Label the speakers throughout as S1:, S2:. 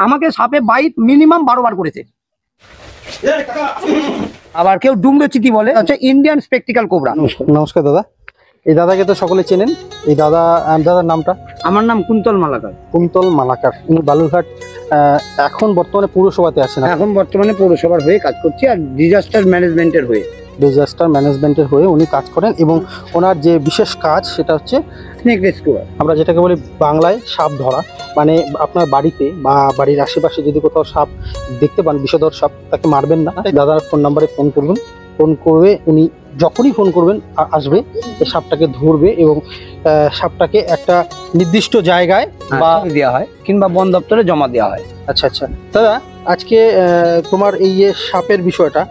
S1: আমাকে সাপে byte minimum 12 বার করেছে। আবার কেউ ডুমরে চিতি বলে, হচ্ছে ইন্ডিয়ান স্পেকটিক্যাল কোবরা।
S2: নমস্কার দাদা, এই দাদাকে তো সকলে চেনেন। এই দাদার নামটা?
S1: আমার নাম কুন্তল মালাকার।
S2: কুন্তল মালাকার, উনি বালুরঘাট এখন বর্তমানে পৌরসভাতে আছেন।
S1: এখন বর্তমানে পৌরসভার হয়ে কাজ করছি আর ডিজাস্টার ম্যানেজমেন্টের হয়ে উনি কাজ করেন। এবং ওনার যে বিশেষ কাজ সেটা হচ্ছে স্নেক রেস্কিউ,
S2: আমরা যেটাকে বলি বাংলায় সাপ ধরা। মানে আপনার বাড়িতে বা বাড়ির আশেপাশে যদি কোথাও সাপ দেখতে পান, বিষধর সাপ, তাকে মারবেন না, দাদার ফোন নাম্বারে ফোন করবেন। ফোন করে উনি যখনই ফোন করবেন আসবে, এই সাপটাকে ধরবে এবং সাপটাকে একটা নির্দিষ্ট জায়গায় বা
S1: দেওয়া হয় কিংবা বন দপ্তরে জমা দেওয়া হয়।
S2: আচ্ছা আচ্ছা দাদা, আজকে তোমার এই যে সাপের বিষয়টা,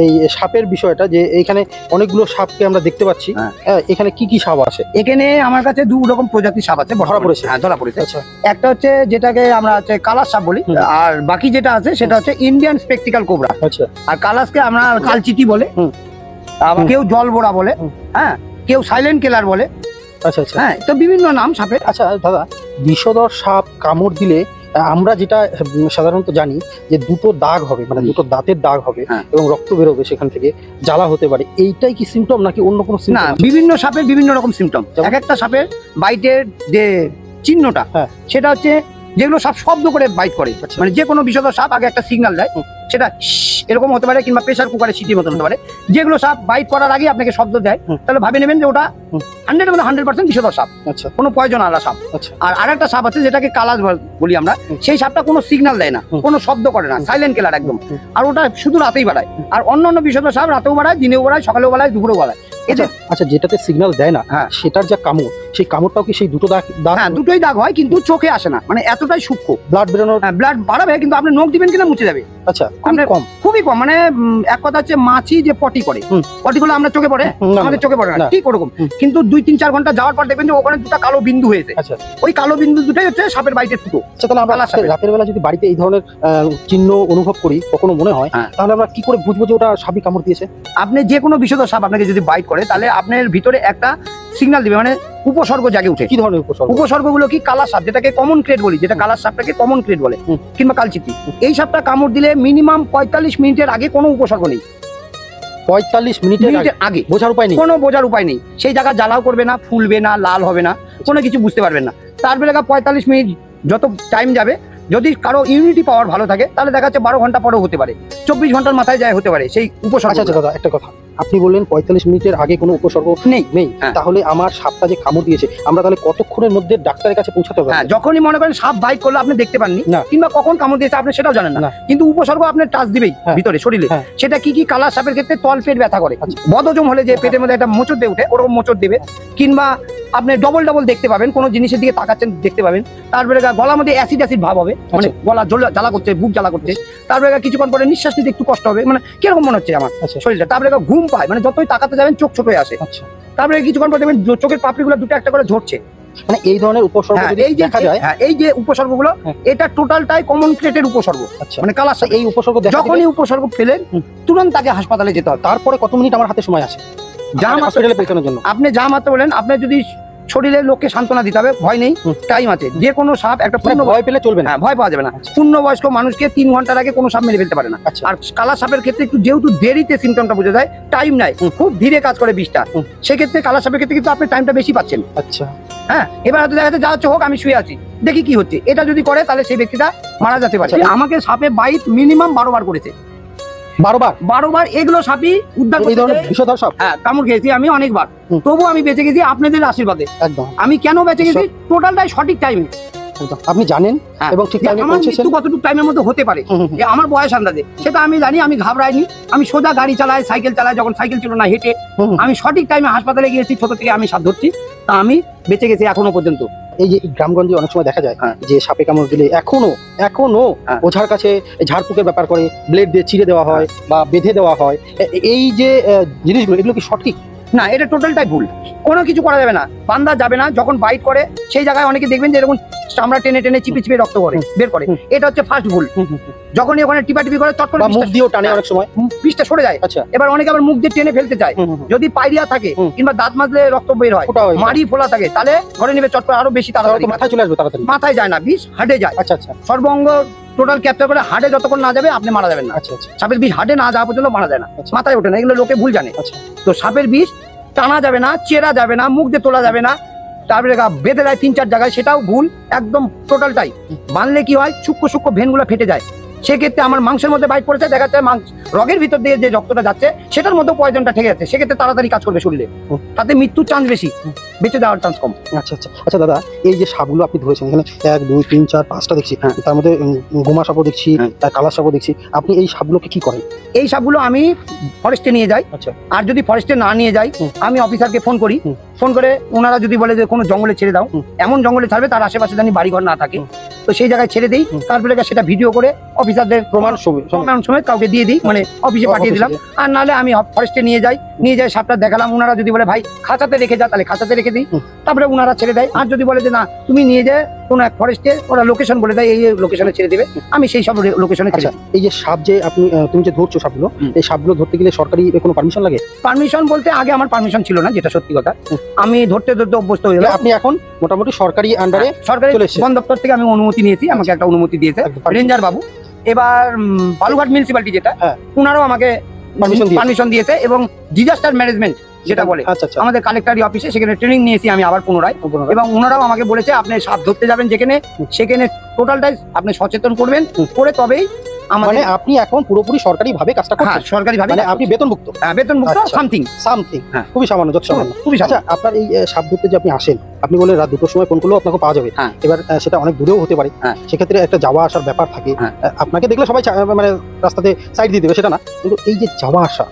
S2: এই সাপের বিষয়টা যে এইখানে অনেকগুলো সাপকে আমরা দেখতে পাচ্ছি, এখানে কি কি সাপ আছে?
S1: এখানে আমার কাছে 2 রকম প্রজাতির সাপ আছে, ধরা পড়েছে। হ্যাঁ, ধরা পড়েছে। আচ্ছা, একটা হচ্ছে যেটাকে আমরা হচ্ছে কালার সাপ বলি, আর বাকি যেটা আছে সেটা হচ্ছে ইন্ডিয়ান স্পেকটিক্যাল কোবরা। আচ্ছা, আর কালাসকে আমরা কালচিতি বলে, কেউ জলবোড়া বলে, হ্যাঁ, কেউ সাইলেন্ট কিলার বলে।
S2: আচ্ছা আচ্ছা,
S1: হ্যাঁ, তো বিভিন্ন নাম সাপের।
S2: আচ্ছা দাদা, বিষধর সাপ কামড় দিলে আমরা যেটা সাধারণত জানি যে 2টো দাগ হবে, মানে 2টো দাঁতের দাগ হবে এবং রক্ত বেরোবে, সেখান থেকে জ্বালা হতে পারে। এইটাই কি সিমটম নাকি অন্য কোনো সিমটম?
S1: না, বিভিন্ন সাপের বিভিন্ন রকম সিমটম। এক একটা সাপের বাইটের যে চিহ্নটা সেটা হচ্ছে যেগুলো সাপ শব্দ করে বাইট করে, মানে যে কোনো বিষধর সাপ আগে একটা সিগন্যাল দেয়, সেটা এরকম হতে পারে কিংবা প্রেসার কুকারে সিটির মতো হতে পারে। যেগুলো সাপ বাইট করার আগে আপনাকে শব্দ দেয়, তাহলে ভাবে নেবেন যে ওটা 100% বিষধর সাপ, কোনো পয়জন আলা সাপ। আর আরেকটা সাপ আছে যেটাকে কালাস বলি আমরা, সেই সাপটা কোনো সিগন্যাল দেয় না, কোনো শব্দ করে না, সাইলেন্ট কিলার একদম। আর ওটা শুধু রাতেই বাড়ায়। আর অন্যান্য বিষধর সাপ রাতেও বাড়ায়, দিনেও বাড়ায়, সকালেও বাড়ায়, দুপুরেও বাড়ায়।
S2: আচ্ছা, যেটাতে সিগন্যাল দেয় না সেটার যা কামড়, সেই কামড়টাও কি সেই 2টো দাগ?
S1: হ্যাঁ, 2টোই দাগ হয়, কিন্তু চোখে আসে না, মানে এতটাই সূক্ষ্ম।
S2: ব্লাড বেরোনোর,
S1: ব্লাড বাড়াবে কিন্তু আপনি নখ দিবেন কিনা মুছে যাবে।
S2: আচ্ছা,
S1: খুবই কম। মানে এক কথা হচ্ছে মাছি যে পটি করে, পটিগুলো আমরা চোখে পড়ে, আমাদের চোখে পড়ে না, ঠিক ওরকম। কিন্তু 2-3-4 ঘন্টা যাওয়ার পর দেখবেন যে ওখানে 2টা কালো বিন্দু হয়েছে। ওই কালো বিন্দু দুটাই হচ্ছে সাপের বাইটের ফুটো।
S2: তাহলে আমরা রাতের বেলা যদি বাড়িতে এই ধরনের চিহ্ন অনুভব করি, কখনো মনে হয়, তাহলে আমরা কি করে বুঝবো যে ওটা সাপই কামড় দিয়েছে?
S1: আপনি যে কোনো বিষধর সাপ আপনাকে যদি বাইট করে, তাহলে আপনার ভিতরে একটা সিগন্যাল দিবে, মানে উপসর্গ জাগে উঠে।
S2: কি ধরনের উপসর্গ?
S1: উপসর্গগুলো কি, কালার সাপ যেটাকে কমন ক্রেট বলি, যেটা কালার সাপটাকে কমন ক্রেট বলে, কিংবা কালচিতি, এই সাপটা কামড় দিলে মিনিমাম 45 মিনিটের আগে কোনো উপসর্গ নেই।
S2: 45 মিনিটের
S1: আগে
S2: বোঝার উপায় নেই,
S1: কোনো বোঝার উপায় নেই। সেই জায়গা জ্বালাও করবে না, ফুলবে না, লাল হবে না, কোনো কিছু বুঝতে পারবেন না। তারপরে 45 মিনিট যত টাইম যাবে, যদি কারো ইমিউনিটি পাওয়ার ভালো থাকে, তাহলে দেখা যাচ্ছে 12 ঘন্টা পরেও হতে পারে, 24 ঘন্টার মাথায় যায় হতে পারে সেই উপসর্গ।
S2: আচ্ছা দাদা, একটা কথা, আপনি বললেন 45 মিনিটের আগে কোনো উপসর্গ নেই। তাহলে আমার সাপটা যে কামড় দিয়েছে, আমরা তাহলে কতক্ষণের মধ্যে ডাক্তারের কাছে পৌঁছাতে হবে?
S1: হ্যাঁ, যখনই মনে করেন সাপ বাইট করলে আপনি দেখতে পাননি, কিংবা কখন কামড় দিয়েছে আপনি সেটাও জানেন না, কিন্তু উপসর্গ আপনার টাচ দিবেই ভিতরে শরীরে। সেটা কি কি? কালার সাপের ক্ষেত্রে তল পেট ব্যথা করে, বদহজম হলে যে পেটের মধ্যে একটা মোচড় দিয়ে উঠে, ওরকম মোচড় দেবে। কিংবা আপনি ডবল দেখতে পাবেন, কোনো জিনিসের দিকে তাকাচ্ছেন দেখতে পাবেন। তারপরে গলার মধ্যে অ্যাসিড ভাব হবে, মানে গলা জ্বালা করছে, বুক জ্বালা করছে। তারপরে কিছুক্ষণ পরে নিঃশ্বাস নিতে একটু কষ্ট হবে, মানে কিরকম মনে হচ্ছে আমার শরীরটা। তারপরে ঘুম পায়, মানে যতই তাকাতে যাবেন চোখ ছোট হয়ে আসে। তারপরে কিছুক্ষণ পরে দেখবেন চোখের পাপড়িগুলো 2টা একটা করে ঝরছে।
S2: মানে এই ধরনের উপসর্গ দেখা যায়,
S1: এই যে উপসর্গগুলো, এটা টোটালটাই কমন ক্রেটের উপসর্গ, মানে কালার সাপ। এই উপসর্গ যখনই উপসর্গ ফেলেন, তুরন্ত তাকে হাসপাতালে যেতে হবে।
S2: তারপরে কত মিনিট আমার হাতে সময় আছে হসপিটালে পৌঁছানোর জন্য?
S1: আপনি যা মাত্র বলেন, আপনি যদি শরীরের লোককে সান্ত্বনা দিতে হবে, ভয় নেই, টাইম আছে। যে কোনো সাপ একটা
S2: ভয় পেলে চলবে না,
S1: ভয় পাওয়া যাবে না। পূর্ণবয়স্ক মানুষকে 3 ঘন্টার আগে কোনো সাপ মেরে ফেলতে পারে না। আর কালা সাপের ক্ষেত্রে একটু যেহেতু দেরিতে সিমটমটা বোঝা যায়, টাইম নাই, খুব ধীরে কাজ করে বিষটা, সেক্ষেত্রে কালা সাপের ক্ষেত্রে কিন্তু আপনি টাইমটা বেশি পাচ্ছেন। আচ্ছা, হ্যাঁ, এবার হয়তো দেখা যাচ্ছে যা হচ্ছে হোক, আমি শুয়ে আছি, দেখি কি হচ্ছে, এটা যদি করে তাহলে সেই ব্যক্তিটা মারা যেতে পারে। আমাকে সাপে বাইট মিনিমাম 12 বার করেছে। 12 বার এগুলো সাপই উদ্ধার করতে, বিষধর সাপ। হ্যাঁ, কামড় খেয়েছি আমি অনেকবার, তবু আমি বেঁচে গেছি আপনাদের আশীর্বাদে। একদম। আমি কেন বেঁচে গেছি? টোটালটাই সঠিক টাইমে
S2: আপনি জানেন, এবং ঠিক টাইমে পৌঁছেছেন।
S1: কতটুকু টাইমের মধ্যে হতে পারে যে আমার বয়স আন্দাজে, সেটা আমি জানি। আমি ঘাবড়াইনি, আমি সোজা গাড়ি চালাই, সাইকেল চালাই, যখন সাইকেল ছিল না, হেঁটে আমি সঠিক টাইমে হাসপাতালে গিয়েছি। ছোট থেকে আমি সাথ ধরছি, তা আমি বেঁচে গেছি এখনো পর্যন্ত।
S2: এই যে গ্রামগঞ্জে অনেক সময় দেখা যায় যে সাপে কামড় দিলে এখনো ওঝার কাছে ঝাড়ফুঁকের ব্যাপার করে, ব্লেড দিয়ে চিড়ে দেওয়া হয় বা বেঁধে দেওয়া হয়। এই যে জিনিসগুলো, এগুলো কি সঠিক?
S1: না, এটা টোটালটাই ভুল। কোনো কিছু করা যাবে না, বান্ধা যাবে না। যখন বাইট করে সেই জায়গায় অনেকে দেখবেন যে এরকম চামড়া টেনে টেনে চিপে চিপে রক্ত করে বের করে, এটা হচ্ছে ফার্স্ট ভুল। যখনই ওখানে টিপাটিপি করে চট করে
S2: মুখ দিয়েও টানে অনেক সময়,
S1: বিষটা সরে যায়।
S2: আচ্ছা,
S1: এবার অনেকে আবার মুখ দিয়ে টেনে ফেলতে চায়, যদি পাইরিয়া থাকে কিংবা দাঁত মাজলে রক্ত বের হয়, মাড়ি ফোলা থাকে, তাহলে ধরে নেবে চট করে আরো বেশি তাড়াতাড়ি
S2: মাথায় চলে আসবে তাড়াতাড়ি।
S1: মাথায় যায় না, বিষ হার্টে যায়।
S2: আচ্ছা আচ্ছা,
S1: সর্বঙ্গ টোটাল ক্যাপচার করে হার্টে যতক্ষণ না যাবে আপনি মারা যাবেন না।
S2: আচ্ছা আচ্ছা,
S1: সাপের বিষ হার্টে না যাওয়া পর্যন্ত মারা যায় না, মাথায় ওঠে না, এগুলো লোকে ভুল জানে।
S2: আচ্ছা,
S1: তো সাপের বিষ টানা যাবে না, চেরা যাবে না, মুখ দিয়ে তোলা যাবে না, তারপরে বেঁধে দেয় 3-4 জায়গায়, সেটাও ভুল একদম টোটালটাই। বাঁধলে কি হয়, সূক্ষ্ম সূক্ষ্ম ভেনগুলো ফেটে যায়, সেক্ষেত্রে আমার মাংসের মধ্যে বাইট পড়েছে, দেখা যাচ্ছে রগের ভিতর দিয়ে যে রক্তটা যাচ্ছে সেটার মধ্যে পয়জনটা ঠেকে যাচ্ছে, সেক্ষেত্রে তাড়াতাড়ি কাজ করবে শরীরে, তাতে মৃত্যুর চান্স বেশি, বেঁচে যাওয়ার চান্স কম।
S2: আচ্ছা আচ্ছা আচ্ছা দাদা, এই যে সাপগুলো আপনি ধরেছেন এখানে 1 2 3 4 5টা দেখছি, তার মধ্যে গোমা সাপও দেখছি, কালা সাপও দেখছি, আপনি এই সাপগুলোকে কি করেন?
S1: এই সাপগুলো আমি ফরেস্টে নিয়ে যাই।
S2: আচ্ছা,
S1: আর যদি ফরেস্টে না নিয়ে যাই, আমি অফিসারকে ফোন করি, ফোন করে ওনারা যদি বলে যে কোনো জঙ্গলে ছেড়ে দাও, এমন জঙ্গলে ছাড়বে তার আশেপাশে জানি বাড়িঘর না থাকে, তো সেই জায়গায় ছেড়ে দিই, তারপরে সেটা ভিডিও করে অফিসারদের প্রমাণ সমেত কাউকে দিয়ে দিই, মানে অফিসে পাঠিয়ে দিলাম। আর নাহলে আমি ফরেস্টে নিয়ে যাই সাপটা দেখালাম, ওনারা যদি বলে ভাই খাঁচাতে রেখে যা, তাহলে খাঁচাতে রেখে দিই, তারপরে ওনারা ছেড়ে দেয়। আর যদি বলে যে না তুমি নিয়ে যায় কোনো এক ফরেস্টে, ওরা লোকেশন বলে দেয়, এই লোকেশনে ছেড়ে দেবে, আমি সেই সব লোকেশনে ছেড়ে।
S2: এই যে সাপ যে তুমি যে ধরছো সাপগুলো, এই সাপগুলো ধরতে গেলে সরকারি কোনো পারমিশন লাগে?
S1: পারমিশন বলতে আগে আমার পারমিশন ছিল না, যেটা সত্যি কথা, আমি ধরতে ধরতে অভ্যস্ত হয়ে গেলাম।
S2: আপনি এখন মোটামুটি সরকারি আন্ডারে,
S1: সরকারি বন দপ্তর থেকে আমি অনুমতি নিয়েছি, আমাকে একটা অনুমতি দিয়েছে রেঞ্জার বাবু। এবার বালুঘাট মিউনিসিপ্যালিটি যেটা, ওনারাও আমাকে পারমিশন দিয়েছে, এবং ডিজাস্টার ম্যানেজমেন্ট যেটা বলে আমাদের কালেক্টরি অফিসে, সেখানে ট্রেনিং নিয়েছি আমি আবার পুনরায়, এবং ওনারাও আমাকে বলেছে আপনি সাপ ধরতে যাবেন যেখানে, সেখানে টোটালটাই আপনি সচেতন করবেন, করে তবেই
S2: মানে আপনি এখন পুরোপুরি সরকারি ভাবে কাজটা করছেন?
S1: সরকারি ভাবে,
S2: মানে আপনি বেতনভুক্ত?
S1: বেতনভুক্ত সামথিং,
S2: খুবই সামান্য, যত সামান্য। আচ্ছা, আপনার এই সাপ ধরতে যে আপনি আসেন, আপনি বলেন রাত 2টোর সময় ফোন করলেও আপনাকে পাওয়া যাবে, এবার সেটা অনেক দূরেও হতে পারে, সেক্ষেত্রে একটা যাওয়া আসার ব্যাপার থাকে, আপনাকে দেখলে সবাই মানে রাস্তাতে সাইড দিয়ে দেবে, সেটা না, কিন্তু এই যে যাওয়া আসা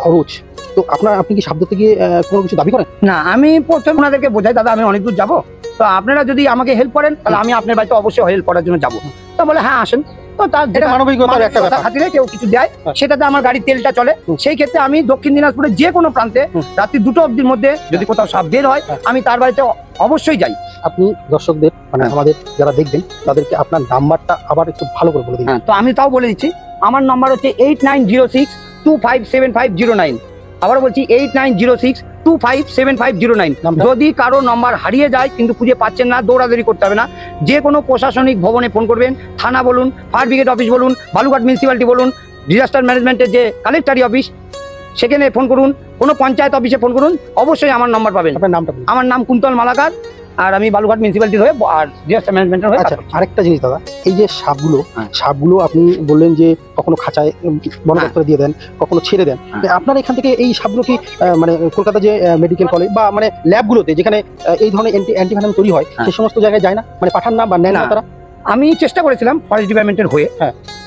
S2: খরচ, তো আপনি কি সাপ ধরতে গিয়ে কোনো কিছু দাবি করেন?
S1: না, আমি প্রথমে ওনাদেরকে বোঝাই দাদা আমি অনেক দূর যাবো, তো আপনারা যদি আমাকে হেল্প করেন তাহলে আমি আপনার বাড়িতে অবশ্যই হেল্প করার জন্য যাবো। তো বলে হ্যাঁ আসেন, তো তার মানবিকতার একটা ব্যাপার, খাতিরে কেউ কিছু দেয়, সেটাতে আমার গাড়ির তেলটা চলে। সেই ক্ষেত্রে আমি দক্ষিণ দিনাজপুরের যে কোনো প্রান্তে রাত্রি 2টো অবধির মধ্যে যদি কোথাও সাপ বের হয়, আমি তার বাড়িতে অবশ্যই যাই।
S2: আপনি দর্শকদের, মানে আমাদের যারা দেখবেন, তাদেরকে আপনার নাম্বারটা আবার একটু ভালো করে বলে দিন।
S1: তো আমি তাও বলে দিচ্ছি, আমার নাম্বার হচ্ছে 8906257509। আবার বলছি 8906257509। যদি কারো নাম্বার হারিয়ে যায় কিন্তু খুঁজে পাচ্ছেন না, দৌড়াদৌড়ি করতে হবে না, যে কোনো প্রশাসনিক ভবনে ফোন করবেন, থানা বলুন, ফায়ার ব্রিগেড অফিস বলুন, বালুঘাট মিউনিসিপ্যালিটি বলুন, ডিজাস্টার ম্যানেজমেন্টের যে কালেক্টরি অফিস সেখানে ফোন করুন, কোনো পঞ্চায়েত অফিসে ফোন করুন, অবশ্যই আমার নাম্বার পাবেন।
S2: আপনার নামটা? আমার
S1: নাম কুন্তল মালাকার, আর আমি বালুঘাট মিউনিসিপ্যালিটির হয়ে আর ডিজাস্টার ম্যানেজমেন্টের হয়ে।
S2: আচ্ছা, আরেকটা জিনিস দাদা, এই যে সাপগুলো আপনি বললেন যে কখনো খাঁচায় বন দপ্তরে দিয়ে দেন, কখনো ছেড়ে দেন, আপনার এখান থেকে এই সাপগুলো কি মানে কলকাতা যে মেডিকেল কলেজ বা মানে ল্যাবগুলোতে যেখানে এই ধরনের অ্যান্টিভেনাম তৈরি হয়, সেই সমস্ত জায়গায় যায় না, মানে পাঠান না বা নেন না তারা? আমি চেষ্টা করেছিলাম ফরেস্ট ডিপার্টমেন্টের হয়ে,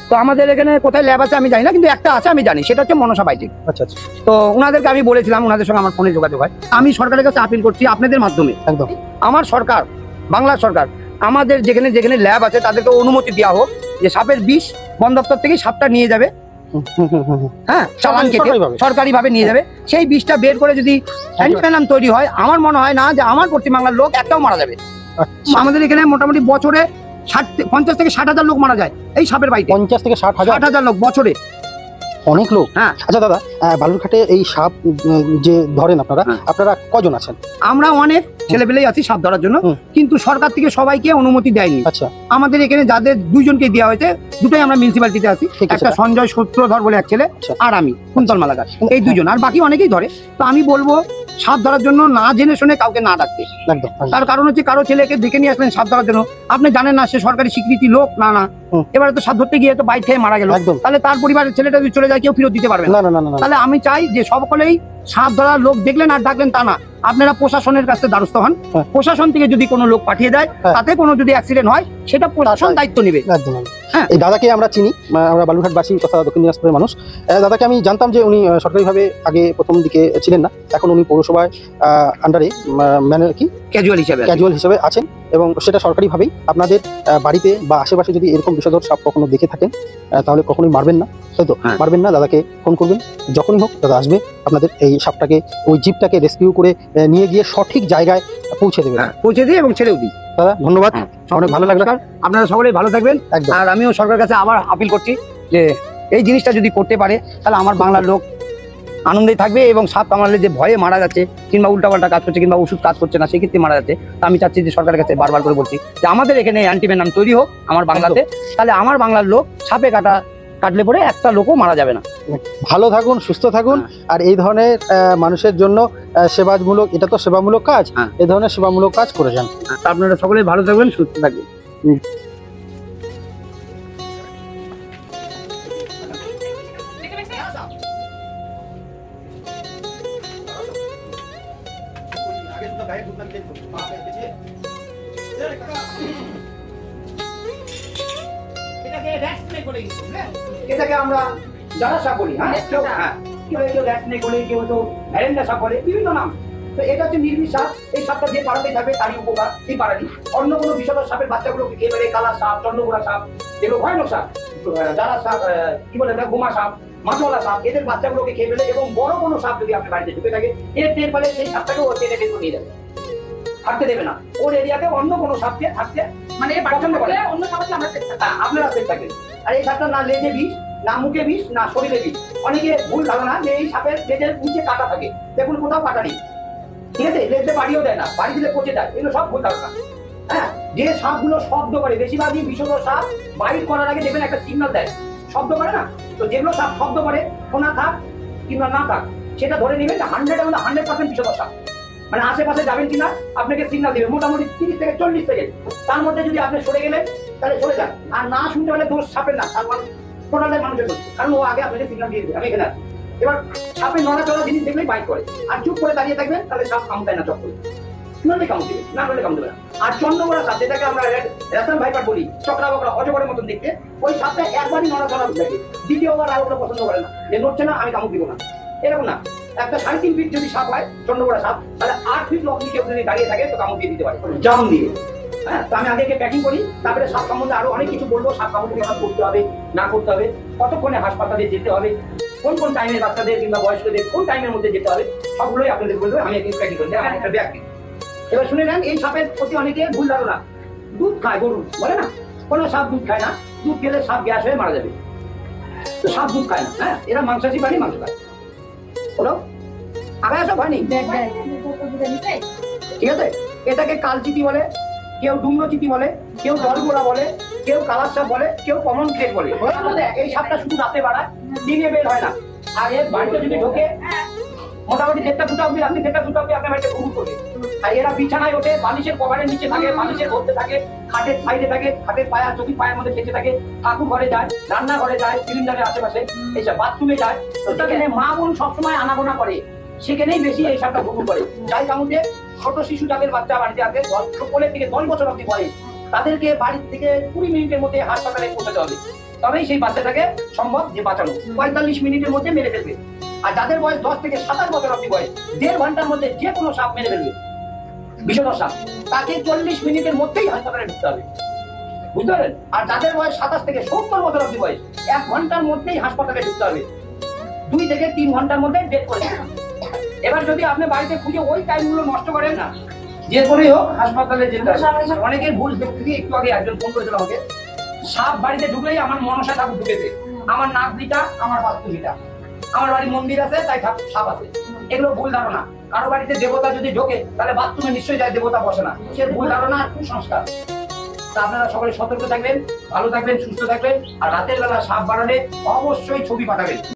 S2: তো আমাদের এখানে কোথায় ল্যাব আছে আমি জানি না, কিন্তু একটা আছে আমি জানি, সেটা হচ্ছে মনসা বায়োটেক। আচ্ছা আচ্ছা, তো ওনাদেরকে আমি বলেছিলাম, ওনাদের সঙ্গে আমার ফোনে যোগাযোগ হয়। আমি সরকারের কাছে আপিল করছি আপনাদের মাধ্যমে, একদম আমার সরকার, বাংলা সরকার, আমাদের যেখানে যেখানে ল্যাব আছে তাদেরকে অনুমতি দেওয়া হোক যে সাপের বিষ বন দপ্তর থেকেই সাপটা নিয়ে যাবে, চালান কেটে সরকারি ভাবে নিয়ে যাবে, সেই বিষটা বের করে যদি অ্যান্টিভেনাম তৈরি হয়, আমার মনে হয় না যে আমার পশ্চিমবাংলার লোক একটাও মারা যাবে। আমাদের এখানে মোটামুটি বছরে 50 থেকে 60 হাজার লোক মারা যায় এই সাপের বাইটে। 50 থেকে 60 হাজার লোক বছরে, অনেক লোক। আচ্ছা দাদা, বালুরঘাটে এই সাপ যে ধরেন আপনারা কজন আছেন? আমরা অনেক ছেলেপেলেই আছি সাপ ধরার জন্য, কিন্তু সরকার থেকে সবাইকে অনুমতি দেয়নি। আচ্ছা, আমাদের এখানে যাদের 2জনকে দেওয়া হয়েছে, দুটোই আমরা মিউনিসিপ্যালিটিতে আছি, একটা সঞ্জয় সূত্রধর বলে এক ছেলে, আর আমি কুন্তল মালাকার, এই 2জন, আর বাকি অনেকেই ধরে। তো আমি বলবো সাপ ধরার জন্য না জেনে শুনে কাউকে না ডাকতে। তার কারণ হচ্ছে কারো ছেলেকে ডেকে নিয়ে আসলেন সাপ ধরার জন্য, আপনি জানেন না সে সরকারি স্বীকৃতি লোক না, এবারে তো সাপ ধরতে গিয়ে তো বাইক খেয়ে মারা গেল, তাহলে তার পরিবারের ছেলেটা যদি চলে যায় কেউ ফেরত দিতে পারবে না। তাহলে আমি চাই যে সকলেই সাপ ধরার লোক দেখলেন আর ডাকলেন তা না, আপনারা প্রশাসনের কাছে দ্বারস্থ হন। প্রশাসন থেকে যদি কোনো লোক পাঠিয়ে দেয়, তাতে কোনো যদি অ্যাক্সিডেন্ট হয়, সেটা প্রশাসন দায়িত্ব নেবে। এই দাদাকে আমরা চিনি, আমরা বালুরঘাটবাসী তথা দক্ষিণ দিনাজপুরের মানুষ। দাদাকে আমি জানতাম যে উনি সরকারিভাবে আগে প্রথম দিকে ছিলেন না, এখন উনি পৌরসভায় আন্ডারে মানে কি ক্যাজুয়াল হিসেবে আছেন, এবং সেটা সরকারিভাবেই। আপনাদের বাড়িতে বা আশেপাশে যদি এরকম বিষধর সাপ কখনো দেখে থাকেন, তাহলে কখনোই মারবেন না, তাই তো? মারবেন না, দাদাকে ফোন করবেন, যখনই হোক দাদা আসবে, আপনাদের এই সাপটাকে, ওই জীবটাকে রেস্কিউ করে নিয়ে গিয়ে সঠিক জায়গায় পৌঁছে দেবে, পৌঁছে দিয়ে এবং ছেড়েও দিই। দাদা ধন্যবাদ, অনেক ভালো লাগলো।
S1: আপনারা সকলেই ভালো থাকবেন।
S2: একদম।
S1: আর আমিও সরকারের কাছে আবার আপিল করছি যে এই জিনিসটা যদি করতে পারে তাহলে আমার বাংলার লোক আনন্দেই থাকবে, এবং সাপ কামড়ালে যে ভয়ে মারা যাচ্ছে কিংবা উল্টাপাল্টা কাজ করছে কিংবা ওষুধ কাজ করছে না সেক্ষেত্রে মারা যাচ্ছে, তা আমি চাচ্ছি যে সরকারের কাছে বারবার করে বলছি যে আমাদের এখানে অ্যান্টিভেনাম তৈরি হোক আমার বাংলাতে, তাহলে আমার বাংলার লোক সাপে কাটলে পরে একটা লোকও মারা যাবে না।
S2: ভালো থাকুন, সুস্থ থাকুন। আর এই ধরনের মানুষের জন্য সেবামূলক, এটা তো সেবামূলক কাজ, এই ধরনের সেবামূলক কাজ করে যান।
S1: আপনারা সকলেই ভালো থাকবেন, সুস্থ থাকবেন। এটাকে আমরা জারা সাপ বলি, কেউ র্যাটসনেক বলে, কেউ তো ভ্যারেন্ডা সাপ বলে, বিভিন্ন নাম। তো এটা হচ্ছে নির্বিষ সাপ। এই সাপটা যে পাড়াতেই থাকবে তারই উপকার, সেই পাড়ারই। অন্য কোনো বিষধর সাপের বাচ্চাগুলোকে খেয়ে ফেলে, কালা সাপ, চন্দ্রগুড়া সাপ, যেগুলো ভয়ানক সাপ, জারা সাপ, কি বলে গোমা সাপ, মাছওয়ালা সাপ, এদের বাচ্চাগুলোকে খেয়ে ফেলে। এবং বড় কোনো সাপ যদি আপনার বাড়িতে ঢুকে থাকে, এর টের ফলে সেই সাপটাকে ও টেনে বের করে নিয়ে যাবে, থাকতে দেবে না। ওর এরিয়াতে অন্য কোনো সাপকে থাকতে মানে পছন্দ করে, অন্য সাপকে আমরা আপনারা সেফ থাকবেন। আর এই সাপটা না লেজে বিষ, না মুখে বিষ, না শরীরে বিষ। অনেকে ভুল ধারণা যে এই সাপের লেজের নিচে কাটা থাকে, দেখুন কোথাও কাটা নেই, ঠিক আছে? লেজে বাড়িও দেয় না, বাড়ি দিলে পচে যায়, এগুলো সব ভুল ধারণা। হ্যাঁ, যে সাপগুলো শব্দ করে, বেশিরভাগই বিষধর সাপ বাইট করার আগে দেখবেন একটা সিগন্যাল দেয়, শব্দ করে না। তো যেগুলো সাপ শব্দ করে, শোনা থাক কিংবা না থাক, সেটা ধরে নেবেন 100% বিষধর সাপ। মানে আশেপাশে যাবেন কিনা আপনাকে সিগন্যাল দিবে, মোটামুটি 30 থেকে 40 সেকেন্ড। তার মধ্যে যদি আপনি সরে গেলেন তাহলে সরে যান। আর না শুনতে পারলে দোষ সাপের না, তার টোটালের মানুষের দোষ, কারণ ও আগে আপনাকে সিগন্যাল দিয়ে দেবে আমি এখানে আছি। এবার সাপের নড়াচড়া জিনিস দেখলেই বাইট করে, আর চুপ করে দাঁড়িয়ে থাকবেন তাহলে সাপ কামড়ায় না, চট করে নড়লে কামড় দেবে, না নড়লে কামড় দেবে না। আর চন্দ্রগোড়া সাপ, যেটাকে আমরা রেশন ভাইপার বলি, চক্রা বকরা অজগরের মতন দেখতে, ওই সাপটা একবারই নড়াচড়া দেখে, দ্বিতীয়বার আর ওটা পছন্দ করে না, যে নড়ছে না আমি কামড় দিব না, এরকম না। একটা 3.5 ফিট যদি সাপ হয় চন্দ্রগোড়া সাপ, তাহলে 8 ফিট লম্বি কেউ যদি দাঁড়িয়ে থাকে তো কামড় দিয়ে দিতে পারে জাম দিয়ে। হ্যাঁ, তো আমি আগে প্যাকিং করি, তারপরে সাপ সম্বন্ধে আরো অনেক কিছু বলবো। সাপ কামড় থেকে করতে হবে না করতে হবে, কতক্ষণে হাসপাতালে যেতে হবে, কোন কোন টাইমে বাচ্চাদের কিংবা বয়স্কদের কোন টাইমের মধ্যে যেতে হবে, সবগুলোই আপনাদের বলবো। আমি একদিন প্যাকিং করি, আমার একটা ব্যাগ। এবার শুনে নেন, এই সাপের প্রতি অনেকে ভুল ধারণা, দুধ খায় গরু, বলে না কোনো সাপ দুধ খায় না, দুধ খেলে সাপ গ্যাস হয়ে মারা যাবে। তো সাপ দুধ খায় না, হ্যাঁ, এরা মাংসাশী প্রাণী, মাংস খায়। বলো আগে সব হয়নি, ঠিক আছে? এটাকে কালচিতি বলে, কেউ ডুমরোচিতি বলে, কেউ দলগোড়া বলে, কেউ কালার সাপ বলে, কেউ কমন ক্রেট বলে। এই সাপটা শুধু রাতে বাড়ায়, দিনে বের হয় না। আর এর বাড়িতে যদি ঢোকে মোটামুটি 1.5 ফুট অব্দি, রাত্রি 1.5 ফুট অব্দি আপনার বাড়িতে ঘুম করবে। আর এরা বিছানায় ওঠে, বালিশের কভারের নিচে থাকে, বালিশের মধ্যে থাকে, খাটের সাইডে থাকে, খাটের পায়া যদি পায়ের মধ্যে খেতে থাকে, ঠাকুর ঘরে যায়, রান্না ঘরে যায়, সিলিন্ডারের আশেপাশে, এইসব বাথরুমে যায়। সেখানে মা বোন সবসময় আনাগোনা করে, সেখানেই বেশি এই সাপটা ঘুম করে। যাই কামড়ে ছোট শিশু যাদের বাচ্চা বাড়িতে আছে, 10 থেকে 10 বছর অব্দি বয়স, তাদেরকে বাড়ি থেকে 20 মিনিটের মধ্যে হাসপাতালে পৌঁছাতে হবে, তবেই সেই বাচ্চাটাকে সম্ভব যে বাঁচানো। 45 মিনিটের মধ্যে মেরে ফেলবে। আর যাদের বয়স 10 থেকে 27 বছর অব্দি বয়স, 1.5 ঘন্টার মধ্যে যে কোনো সাপ মেরে ফেলবে, বিষধর সাপ, তাকে 40 মিনিটের মধ্যেই হাসপাতালে ঢুকতে হবে, বুঝতে পারলেন? আর যাদের বয়স 27 থেকে 70 বছর অব্দি বয়স, 1 ঘন্টার মধ্যেই হাসপাতালে ঢুকতে হবে, 2 থেকে 3 ঘন্টার মধ্যে ডেথ করে দেবে। এবার যদি আপনি বাড়িতে খুঁজে ওই টাইমগুলো নষ্ট করেন না, যে করেই হোক হাসপাতালে যেতে হবে। অনেকের ভুল দেখতে, একটু আগে একজন ফোন করেছিল আমাকে, সাপ বাড়িতে ঢুকলেই আমার মনসা ঠাকুর ঢুকেছে, আমার নাক দিটা, আমার বাস্তু দিটা, আমার বাড়ি মন্দির আছে তাই সাপ আছে, এগুলো ভুল ধারণা। কারো বাড়িতে দেবতা যদি ঢোকে তাহলে বাথরুমে নিশ্চয়ই যায়, দেবতা বসে না, সে ভুল ধারণা আর কুসংস্কার। তা আপনারা সকলে সতর্ক থাকবেন, ভালো থাকবেন, সুস্থ থাকবেন। আর রাতের বেলা সাপ বাড়ালে অবশ্যই ছবি পাঠাবেন।